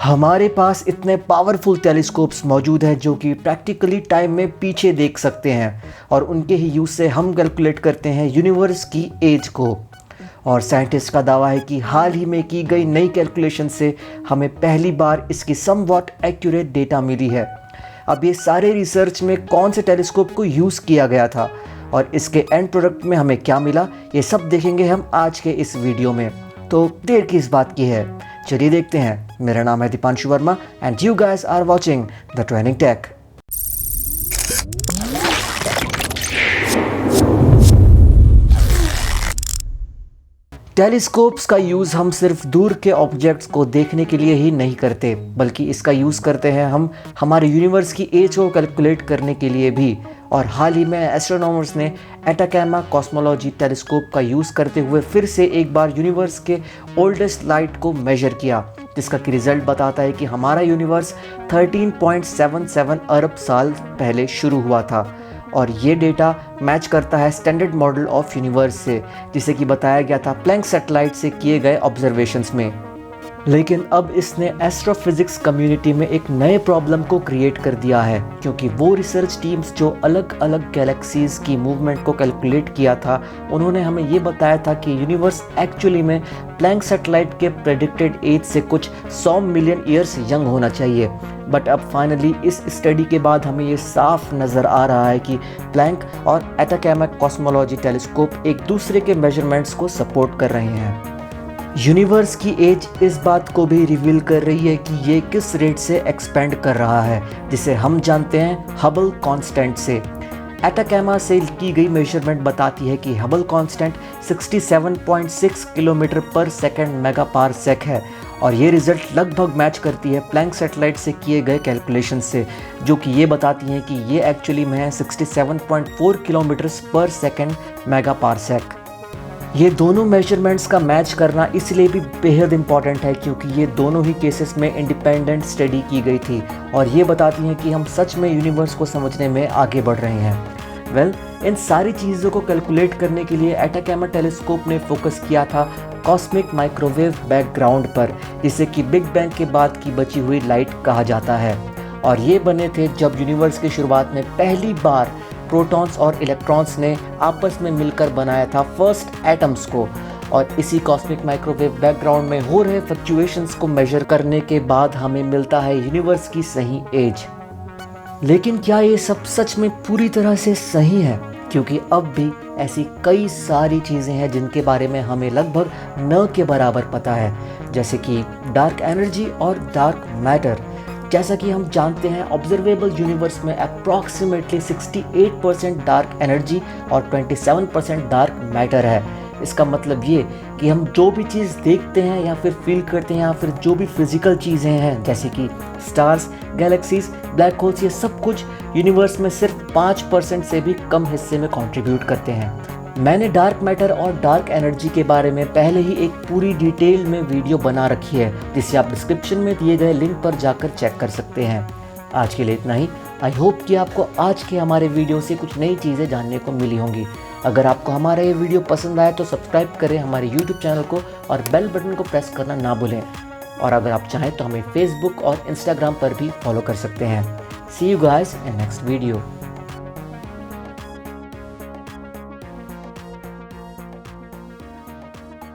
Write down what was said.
हमारे पास इतने powerful telescopes मौजूद हैं जो कि प्रैक्टिकली टाइम में पीछे देख सकते हैं और उनके ही यूज़ से हम कैलकुलेट करते हैं यूनिवर्स की एज को। और साइंटिस्ट का दावा है कि हाल ही में की गई नई कैलकुलेशन से हमें पहली बार इसकी समवॉट एक्यूरेट डेटा मिली है। अब ये सारे रिसर्च में कौन से टेलीस्कोप को यूज़ किया गया था और इसके एंड प्रोडक्ट में हमें क्या मिला, ये सब देखेंगे हम आज के इस वीडियो में। तो देर किस बात की है, चलिए देखते हैं। मेरा नाम है Deepanshu Verma and you guys are watching the training tech. Telescopes का यूज़ हम सिर्फ दूर के ऑब्जेक्ट्स को देखने के लिए ही नहीं करते, बल्कि इसका यूज़ करते हैं हम हमारे यूनिवर्स की एज को कैलकुलेट करने के लिए भी। और हाल ही में एस्ट्रोनॉमर्स ने एटाकामा कॉस्मोलॉजी टेलीस्कोप का यूज़ करते हुए फिर से एक बार यूनिवर्स के ओल्डेस्ट लाइट को मेजर किया, जिसका कि रिजल्ट बताता है कि हमारा यूनिवर्स 13.77 अरब साल पहले शुरू हुआ था। और ये डेटा मैच करता है स्टैंडर्ड मॉडल ऑफ यूनिवर्स से, जिसे कि बताया गया था प्लैंक सैटेलाइट से किए गए ऑब्जर्वेशंस में। लेकिन अब इसने एस्ट्रोफिजिक्स कम्युनिटी में एक नए प्रॉब्लम को क्रिएट कर दिया है, क्योंकि वो रिसर्च टीम्स जो अलग अलग गैलेक्सीज की मूवमेंट को कैलकुलेट किया था, उन्होंने हमें ये बताया था कि यूनिवर्स एक्चुअली में प्लैंक सैटेलाइट के प्रेडिक्टेड एज से कुछ 100 मिलियन ईयर्स यंग होना चाहिए। बट अब फाइनली इस स्टडी के बाद हमें ये साफ नज़र आ रहा है कि प्लैंक और एटाकामा कॉस्मोलॉजी टेलीस्कोप एक दूसरे के मेजरमेंट्स को सपोर्ट कर रहे हैं। यूनिवर्स की एज इस बात को भी रिवील कर रही है कि ये किस रेट से एक्सपेंड कर रहा है, जिसे हम जानते हैं हबल कांस्टेंट से। एटाकामा से की गई मेजरमेंट बताती है कि हबल कांस्टेंट 67.6 किलोमीटर पर सेकंड मेगापारसेक है, और ये रिज़ल्ट लगभग मैच करती है प्लैंक सैटेलाइट से किए गए कैलकुलेशन से, जो कि ये बताती हैं कि ये एक्चुअली में है 67.4 किलोमीटर पर सेकंड मेगापारसेक। ये दोनों मेजरमेंट्स का मैच करना इसलिए भी बेहद इम्पॉर्टेंट है क्योंकि ये दोनों ही केसेस में इंडिपेंडेंट स्टडी की गई थी और ये बताती हैं कि हम सच में यूनिवर्स को समझने में आगे बढ़ रहे हैं। इन सारी चीज़ों को कैलकुलेट करने के लिए एटाकामा टेलीस्कोप ने फोकस किया था कॉस्मिक माइक्रोवेव बैकग्राउंड पर, जिसे कि बिग बैंग के बाद की बची हुई लाइट कहा जाता है। और ये बने थे जब यूनिवर्स की शुरुआत में पहली बार प्रोटॉन्स और इलेक्ट्रॉन्स ने आपस में मिलकर बनाया था फर्स्ट एटम्स को। और इसी कॉस्मिक माइक्रोवेव बैकग्राउंड में हो रहे फ्लक्चुएशंस को मेजर करने के बाद हमें मिलता है यूनिवर्स की सही एज। लेकिन क्या ये सब सच में पूरी तरह से सही है? क्योंकि अब भी ऐसी कई सारी चीज़ें हैं जिनके बारे में हमें लगभग न के बराबर पता है, जैसे कि डार्क एनर्जी और डार्क मैटर। जैसा कि हम जानते हैं ऑब्जर्वेबल यूनिवर्स में अप्रॉक्सीमेटली 68% डार्क एनर्जी और 27% डार्क मैटर है। इसका मतलब ये कि हम जो भी चीज़ देखते हैं या फिर फील करते हैं या फिर जो भी फिजिकल चीज़ें हैं जैसे कि स्टार्स, गैलेक्सीज, ब्लैक होल्स, ये सब कुछ यूनिवर्स में सिर्फ 5% से भी कम हिस्से में कंट्रीब्यूट करते हैं। मैंने डार्क मैटर और डार्क एनर्जी के बारे में पहले ही एक पूरी डिटेल में वीडियो बना रखी है, जिसे आप डिस्क्रिप्शन में दिए गए लिंक पर जाकर चेक कर सकते हैं। आज के लिए इतना ही। आई होप कि आपको आज के हमारे वीडियो से कुछ नई चीज़ें जानने को मिली होंगी। अगर आपको हमारा ये वीडियो पसंद आए तो सब्सक्राइब करें हमारे यूट्यूब चैनल को और बेल बटन को प्रेस करना ना भूलें। और अगर आप चाहें तो हमें फेसबुक और इंस्टाग्राम पर भी फॉलो कर सकते हैं। See you guys in next video.